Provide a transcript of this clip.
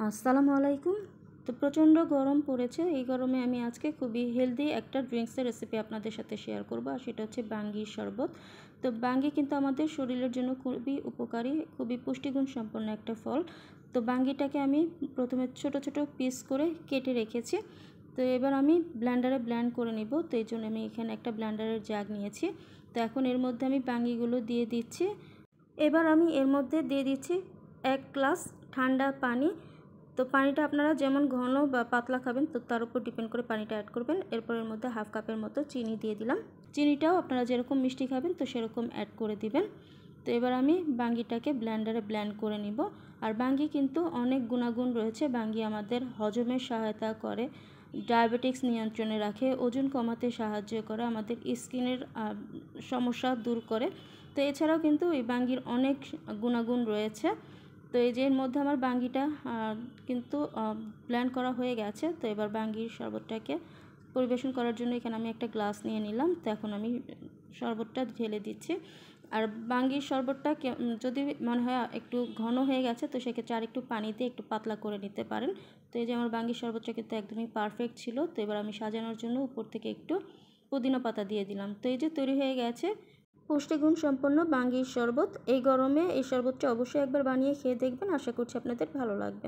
আসসালামু আলাইকুম। তো প্রচণ্ড গরম পড়েছে। এই গরমে আমি আজকে খুবই হেলদি একটা ড্রিঙ্কসের রেসিপি আপনাদের সাথে শেয়ার করব, আর সেটা হচ্ছে বাঙ্গির শরবত। তো বাঙ্গি কিন্তু আমাদের শরীরের জন্য খুবই উপকারী, খুবই পুষ্টিগুণ সম্পন্ন একটা ফল। তো বাঙ্গিটাকে আমি প্রথমে ছোট ছোট পিস করে কেটে রেখেছি। তো এবার আমি ব্লেন্ডারে ব্লেন্ড করে নিব। তো এই জন্য আমি এখানে একটা ব্লেন্ডারের জাগ নিয়েছি। তো এখন এর মধ্যে আমি বাঙ্গিগুলো দিয়ে দিচ্ছি। এবার আমি এর মধ্যে দিয়ে দিচ্ছি 1 গ্লাস ঠান্ডা পানি। তো পানিটা আপনারা যেমন ঘন বা পাতলা খাবেন তো তার উপর ডিপেন্ড করে পানিটা অ্যাড করবেন। এরপর এর মধ্যে হাফ কাপের মতো চিনি দিয়ে দিলাম। চিনিটাও আপনারা যেরকম মিষ্টি খাবেন তো সেরকম অ্যাড করে দিবেন। তো এবার আমি বাঙ্গিটাকে ব্লেন্ডারে ব্লেন্ড করে নিব। আর বাঙ্গি কিন্তু অনেক গুণাগুণ রয়েছে। বাঙ্গি আমাদের হজমের সহায়তা করে, ডায়াবেটিক্স নিয়ন্ত্রণে রাখে, ওজন কমাতে সাহায্য করে, আমাদের স্কিনের সমস্যা দূর করে। তো এছাড়াও কিন্তু এই বাঙ্গির অনেক গুণাগুণ রয়েছে। তো এই যে এর মধ্যে আমার বাঙ্গিটা কিন্তু ব্লেন্ড করা হয়ে গেছে। তো এবার বাঙ্গির শরবতটাকে পরিবেশন করার জন্য এখানে আমি একটা গ্লাস নিয়ে নিলাম। তো এখন আমি শরবতটা ঢেলে দিচ্ছি। আর বাঙ্গির শরবতটা যদি মনে হয় একটু ঘন হয়ে গেছে তো সেক্ষেত্রে আর একটু পানি দিয়ে একটু পাতলা করে নিতে পারেন। তো এই যে আমার বাঙ্গির শরবতটা কিন্তু একদমই পারফেক্ট ছিল। তো এবার আমি সাজানোর জন্য উপর থেকে একটু পুদিনা পাতা দিয়ে দিলাম। তো এই যে তৈরি হয়ে গেছে পুষ্টিগুণ সম্পন্ন বাঙ্গির শরবত। এই গরমে এই শরবতটা অবশ্যই একবার বানিয়ে খেয়ে দেখবেন। আশা করছি আপনাদের ভালো লাগবে।